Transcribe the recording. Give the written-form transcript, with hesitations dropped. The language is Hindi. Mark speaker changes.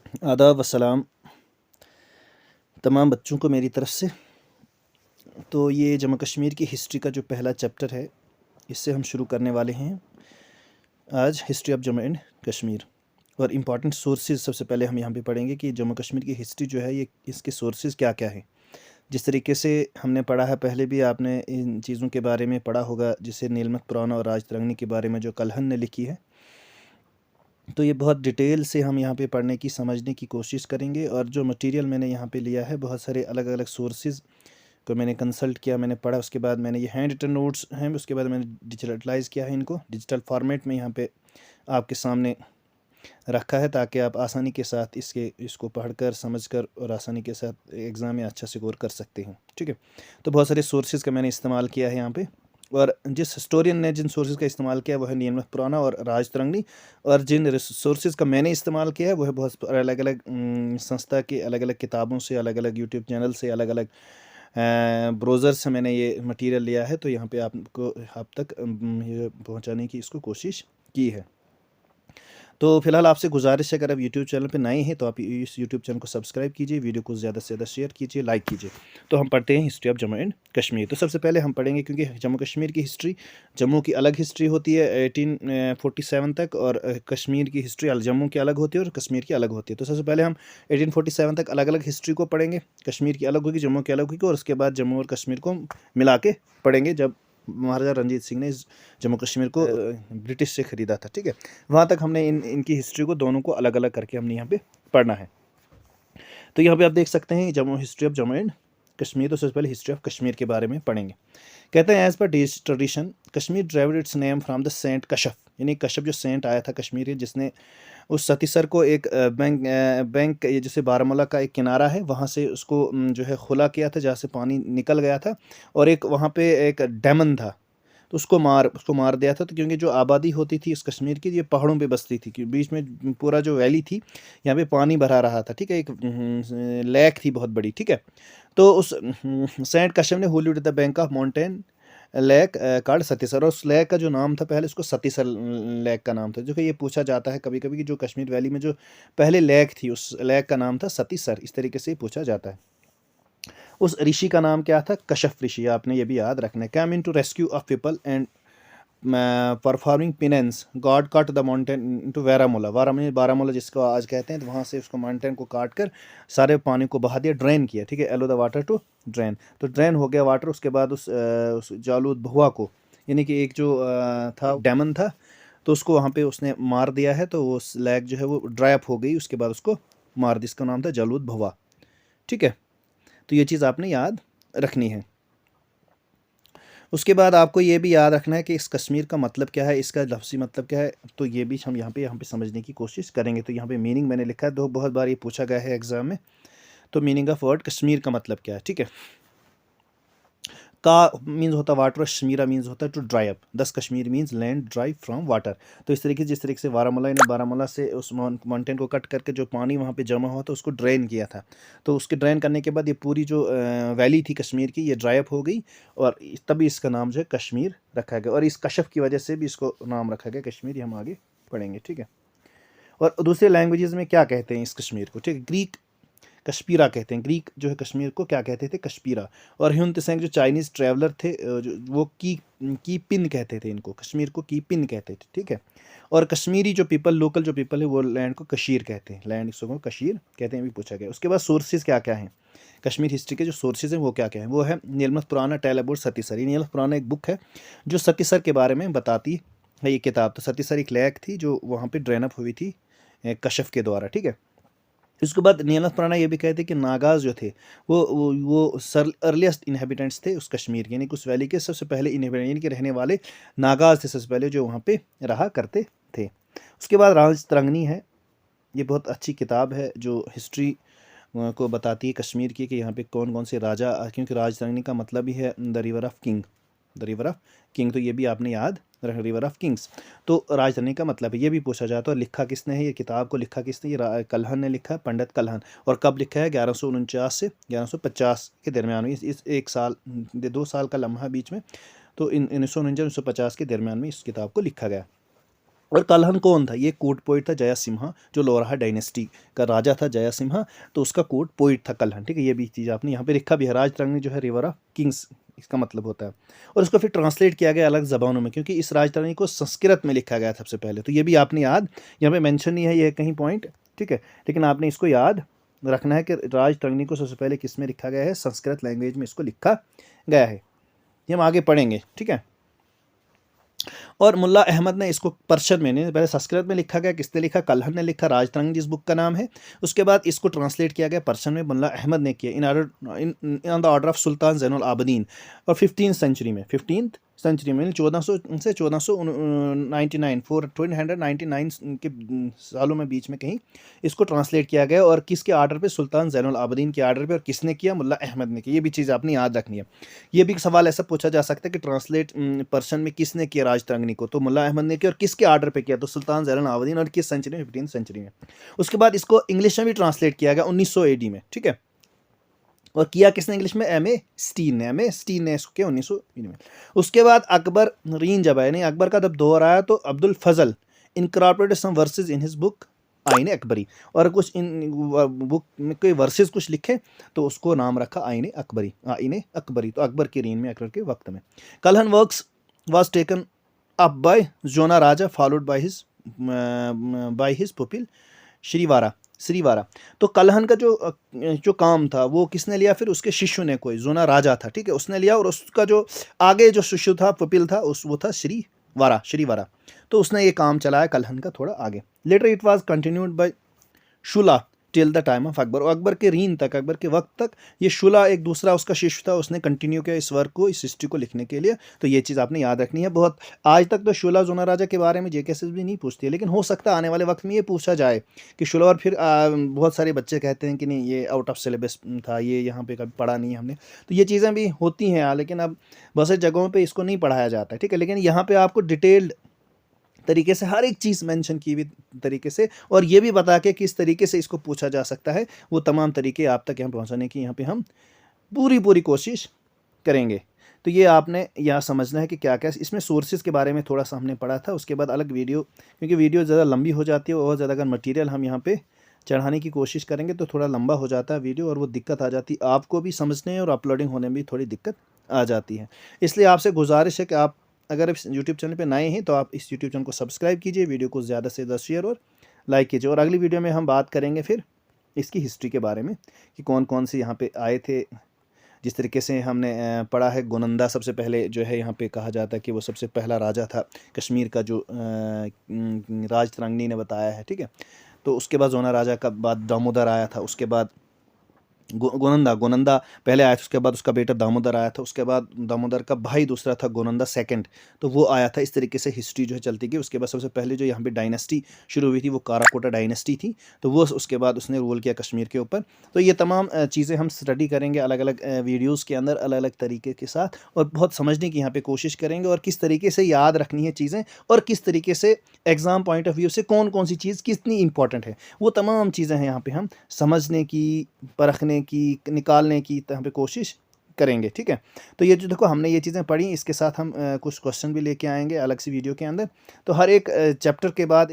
Speaker 1: आदाब वसलाम तमाम बच्चों को मेरी तरफ़ से। तो ये जम्मू कश्मीर की हिस्ट्री का जो पहला चैप्टर है, इससे हम शुरू करने वाले हैं आज history of Jammu and Kashmir. और इम्पॉर्टेंट सोर्सेज सबसे पहले हम यहाँ पे पढ़ेंगे कि जम्मू कश्मीर की हिस्ट्री जो है, ये इसके सोर्सेज क्या क्या हैं। जिस तरीके से हमने पढ़ा है, पहले भी आपने इन चीज़ों के बारे में पढ़ा होगा, जिसे नीलमत पुराना और राजतरंगी के बारे में जो कलहन ने लिखी है। तो ये बहुत डिटेल से हम यहाँ पे पढ़ने की समझने की कोशिश करेंगे। और जो मटेरियल मैंने यहाँ पे लिया है, बहुत सारे अलग अलग सोर्सेज को मैंने कंसल्ट किया, मैंने पढ़ा, उसके बाद मैंने ये हैंड रिटन नोट्स हैं, उसके बाद मैंने डिजिटलाइज़ किया है, इनको डिजिटल फॉर्मेट में यहाँ पे आपके सामने रखा है, ताकि आप आसानी के साथ इसको पढ़कर समझकर और आसानी के साथ एग्ज़ाम में अच्छा स्कोर कर सकते हैं। ठीक है, तो बहुत सारे सोर्सेज़ का मैंने इस्तेमाल किया है यहाँ पे। और जिस हिस्टोरियन ने जिन सोर्सेज़ का इस्तेमाल किया, वह है नीलमत पुराना और राजतरंगी। और जिन सोर्सेज़ का मैंने इस्तेमाल किया है, वह बहुत अलग अलग संस्था की अलग अलग किताबों से, अलग अलग यूट्यूब चैनल से, अलग अलग ब्राउज़र से मैंने ये मटेरियल लिया है। तो यहाँ पे आपको आप तक ये पहुँचाने की इसको कोशिश की है। तो फिलहाल आपसे गुजारिश है, अगर आप यूट्यूब चैनल पे नए हैं तो आप इस यूट्यूब चैनल को सब्सक्राइब कीजिए, वीडियो को ज़्यादा से ज़्यादा शेयर कीजिए, लाइक कीजिए। तो हम पढ़ते हैं history of Jammu and Kashmir. तो सबसे पहले हम पढ़ेंगे, क्योंकि जम्मू कश्मीर की हिस्ट्री, जम्मू की अलग हिस्ट्री होती है 1847 तक, और कश्मीर की हिस्ट्री जम्मू की अलग होती है और कश्मीर की अलग होती है। तो सबसे पहले हम 1847 तक अलग अलग हिस्ट्री को पढ़ेंगे। कश्मीर की अलग होगी, जम्मू की अलग होगी, और उसके बाद जम्मू और कश्मीर को मिला के पढ़ेंगे, जब महाराजा रंजीत सिंह ने जम्मू कश्मीर को ब्रिटिश से ख़रीदा था। ठीक है, वहाँ तक हमने इनकी हिस्ट्री को दोनों को अलग अलग करके हमने यहाँ पे पढ़ना है। तो यहाँ पे आप देख सकते हैं Jammu, history of Jammu and Kashmir. तो सबसे पहले हिस्ट्री ऑफ कश्मीर के बारे में पढ़ेंगे। कहते हैं, as per tradition Kashmir derived its name from the saint Kashaf, यानी कशफ जो सेंट आया था कश्मीर, जिसने उस सतीसर को एक बैंक ये जैसे बारामूला का एक किनारा है, वहाँ से उसको जो है खुला किया था, जहाँ से पानी निकल गया था, और एक वहाँ पे एक डैमन था, तो उसको मार दिया था। तो क्योंकि जो आबादी होती थी इस कश्मीर की, ये पहाड़ों पे बसती थी, कि बीच में पूरा जो वैली थी, यहाँ पे पानी भरा रहा था। ठीक है, एक लेक थी बहुत बड़ी। ठीक है, तो उस सेंट कशफ ने hold the bank of mountain lake called Satisar, और उस लेक का जो नाम था पहले, उसको सतीसर लेक का नाम था। जो कि ये पूछा जाता है कभी कभी कि जो कश्मीर वैली में जो पहले लेक थी, उस लेक का नाम था सतीसर, इस तरीके से पूछा जाता है। उस ऋषि का नाम क्या था? कशफ ऋषि। आपने ये भी याद रखना है। Came in to rescue of people and performing penance god cut the mountain into Baramulla. Baramulla जिसको आज कहते हैं, तो वहाँ से उसको माउंटेन को काट कर सारे पानी को बहा दिया, ड्रेन किया। ठीक है, allow the water to drain, तो ड्रेन हो गया वाटर। उसके बाद उस जालूद भुआ को, यानी कि एक जो था डैमन था, तो उसको वहाँ पे उसने मार दिया है। तो वो लेक जो है वो ड्राई अप हो गई, उसके बाद उसको मार दिया। इसका नाम था जालूद भुआ। ठीक है, तो ये चीज़ आपने याद रखनी है। उसके बाद आपको ये भी याद रखना है कि इस कश्मीर का मतलब क्या है, इसका लफ्ज़ी मतलब क्या है। तो ये भी हम यहाँ पे समझने की कोशिश करेंगे। तो यहाँ पे मीनिंग मैंने लिखा है, दो बहुत बार ये पूछा गया है एग्ज़ाम में। तो मीनिंग ऑफ वर्ड कश्मीर का मतलब क्या है। ठीक है, का मीन्स होता है वाटर, शमीरा मीन्स होता है टू ड्राई अप, दस Kashmir means land dry from water. तो इस तरीके जिस तरीके से बारामूला से उस माउंटेन को कट करके जो पानी वहाँ पे जमा हुआ था, उसको ड्रेन किया था। तो उसके ड्रेन करने के बाद ये पूरी जो वैली थी कश्मीर की, ये ड्राई अप हो गई, और तभी इसका नाम जो है कश्मीर रखा गया। और इस कशफ की वजह से भी इसको नाम रखा गया कश्मीर। ये हम आगे पढ़ेंगे। ठीक है, और दूसरे लैंग्वेजेस में क्या कहते हैं इस कश्मीर को? ठीक है, ग्रीक कश्मीरा कहते हैं। ग्रीक जो है कश्मीर को क्या कहते थे? कश्मीरा। और ह्यून त्सेंग जो चाइनीज़ ट्रैवलर थे, वो की पिन कहते थे इनको, कश्मीर को की पिन कहते थे। ठीक है, और कश्मीरी जो पीपल, लोकल जो पीपल है, वो लैंड को कशीर कहते हैं, लैंड को कशीर कहते हैं, भी पूछा गया। उसके बाद सोर्सेज क्या क्या हैं कश्मीर हिस्ट्री के, जो सोर्सेज हैं वो क्या क्या हैं? वो है नीलमत पुराना टेल अबाउट सतीसर। ये नीलमत पुराना एक बुक है जो सतीसर के बारे में बताती है, ये किताब। तो सतीसर एक लेक थी जो वहाँ पर ड्रेन अप हुई थी कशफ के द्वारा। ठीक है, इसके बाद नीलमत पुराना ये भी कहते हैं कि नागाज जो थे वो अर्लीस्ट इनहेबिटेंट्स थे उस कश्मीर के, यानी कि उस वैली के सबसे पहले इनहेबिटेंट, यानी कि रहने वाले नागाज थे सबसे पहले, जो वहाँ पे रहा करते थे। उसके बाद राजतरंगी है, ये बहुत अच्छी किताब है जो हिस्ट्री को बताती है कश्मीर की, कि यहाँ पे कौन कौन से राजा, क्योंकि राजतरंगी का मतलब ही है the river of king, the river of king. तो ये भी आपने याद रखना, रिवर ऑफ किंग्स। तो राजधानी का मतलब है, ये भी पूछा जाता है। लिखा किसने है ये किताब को? लिखा किसने? ये कलहन ने लिखा है, पंडित कलहन। और कब लिखा है? 1149 से 1150 के दरमियान में। इस एक साल, 2 साल का लम्हा बीच में। तो इन 1949 1950 के दरमियान में इस किताब को लिखा गया। और कल्हन कौन था? ये कोर्ट पोइट था जयसिम्हा, जो लोरहा डायनेस्टी का राजा था जयसिम्हा, तो उसका कोर्ट पोइट था कल्हन। ठीक है, ये भी चीज़ आपने यहाँ पे लिखा भी है। राजतरंगिणी जो है रिवर ऑफ किंग्स इसका मतलब होता है। और उसको फिर ट्रांसलेट किया गया अलग ज़बानों में, क्योंकि इस राजतरंगिणी को संस्कृत में लिखा गया सबसे पहले। तो ये भी आपने याद, यहाँ पे मेंशन नहीं है ये कहीं पॉइंट, ठीक है, लेकिन आपने इसको याद रखना है कि राजतरंगिणी को सबसे पहले किस में लिखा गया है? संस्कृत लैंग्वेज में इसको लिखा गया है। ये हम आगे पढ़ेंगे, ठीक है। और मुल्ला अहमद ने इसको पर्शियन में, पहले संस्कृत में लिखा गया, किसने लिखा? कल्हन ने लिखा, राजतरंगिणी जिस बुक का नाम है। उसके बाद इसको ट्रांसलेट किया गया पर्शियन में, मुल्ला अहमद ने किया, in the order of sultan Zainul Abedin. और 15th सेंचुरी में, 15th सेंचुरी में 1400 से 1499 499 के सालों में बीच में कहीं इसको ट्रांसलेट किया गया। और किसके आर्डर पे? सुल्तान ज़ैनुल आबदीन के आर्डर पे। और किसने किया? मुल्ला अहमद ने किया। ये भी चीज़ आपने याद रखनी है। ये भी सवाल ऐसा पूछा जा सकता है कि ट्रांसलेट पर्शियन में किसने किया राजतरंगिणी को? तो मुल्ला अहमद ने किया। और किसके आर्डर पे किया? तो सुल्तान ज़ैनुल आबदीन। और किस सेंचुरी में? 15th सेंचुरी में। उसके बाद इसको इंग्लिश में भी ट्रांसलेट किया गया 1900 AD में, ठीक है। और किया किसने इंग्लिश में? M.A. स्टीन ने इसको किया 1900 में। उसके बाद अकबर रीन जब आया, नहीं अकबर का जब दौर आया, तो Abdul Fazal incorporated some verses in his book Ain Akbari. और कुछ इन बुक में कोई वर्सेस कुछ लिखे, तो उसको नाम रखा आइन अकबरी। तो अकबर के रीन में, अकबर के वक्त में। Kalhan works was taken up by Jonaraja followed by his pupil Shrivara. तो कल्हन का जो काम था वो किसने लिया? फिर उसके शिष्य ने, कोई जोना राजा था, ठीक है, उसने लिया। और उसका जो आगे जो शिष्य था, पुपिल था, वो था श्रीवारा। तो उसने ये काम चलाया कल्हन का थोड़ा आगे। Later it was continued by Shula till the time of Akbar. और अकबर के रीन तक, अकबर के वक्त तक ये शुला एक दूसरा उसका शिष्य था, उसने कंटिन्यू किया इस वर्क को, इस हिस्ट्री को लिखने के लिए। तो ये चीज़ आपने याद रखनी है। बहुत आज तक तो शुला जोना राजा के बारे में जेकेएसएस भी नहीं पूछती है, लेकिन हो सकता है आने वाले वक्त में ये पूछा जाए कि शुला। और फिर बहुत सारे बच्चे कहते हैं कि नहीं ये आउट ऑफ सिलेबस था, ये यहाँ पे कभी पढ़ा नहीं है हमने। तो ये चीज़ें भी होती हैं, लेकिन अब बहुत सारी जगहों पर इसको नहीं पढ़ाया जाता है, ठीक है। लेकिन यहाँ पर आपको डिटेल्ड तरीके से हर एक चीज़ मेंशन की हुई तरीके से, और ये भी बता के किस तरीके से इसको पूछा जा सकता है, वो तमाम तरीके आप तक यहाँ पहुँचाने की यहाँ पे हम पूरी कोशिश करेंगे। तो ये आपने यहाँ समझना है कि क्या क्या इसमें सोर्सेज के बारे में थोड़ा सा हमने पढ़ा था। उसके बाद अलग वीडियो, क्योंकि वीडियो ज़्यादा लंबी हो जाती है और ज़्यादा अगर मटीरियल हम यहाँ पे चढ़ाने की कोशिश करेंगे तो थोड़ा लंबा हो जाता है वीडियो, और वो दिक्कत आ जाती है आपको भी समझने और अपलोडिंग होने में भी थोड़ी दिक्कत आ जाती है। इसलिए आपसे गुजारिश है कि आप अगर इस यूट्यूब चैनल पे नए हैं तो आप इस यूट्यूब चैनल को सब्सक्राइब कीजिए, वीडियो को ज़्यादा से ज़्यादा शेयर और लाइक कीजिए। और अगली वीडियो में हम बात करेंगे फिर इसकी हिस्ट्री के बारे में कि कौन कौन से यहाँ पे आए थे। जिस तरीके से हमने पढ़ा है, गोनंदा सबसे पहले जो है यहाँ पे कहा जाता है कि वो सबसे पहला राजा था कश्मीर का, जो राजतरंगिणी ने बताया है, ठीक है। तो उसके बाद जोना राजा का बाद दामोदर आया था, उसके बाद गोनंदा पहले आया था, उसके बाद उसका बेटा दामोदर आया था, उसके बाद दामोदर का भाई दूसरा था गोनंदा सेकंड, तो वो आया था। इस तरीके से हिस्ट्री जो है चलती गई। उसके बाद सबसे पहले जो यहाँ पे डायनेस्टी शुरू हुई थी वो काराकोटा डायनेस्टी थी, तो वो उसके बाद उसने रूल किया कश्मीर के ऊपर। तो ये तमाम चीज़ें हम स्टडी करेंगे अलग अलग वीडियोज़ के अंदर, अलग अलग तरीके के साथ, और बहुत समझने की यहाँ पर कोशिश करेंगे, और किस तरीके से याद रखनी है चीज़ें, और किस तरीके से एग्ज़ाम पॉइंट ऑफ व्यू से कौन कौन सी चीज़ कितनी इंपॉर्टेंट है, वो तमाम चीज़ें हैं यहाँ पर हम समझने की, परखने की, निकालने की यहाँ पे कोशिश करेंगे, ठीक है। तो ये जो देखो हमने ये चीज़ें पढ़ी, इसके साथ हम कुछ क्वेश्चन भी लेके आएंगे अलग सी वीडियो के अंदर। तो हर एक चैप्टर के बाद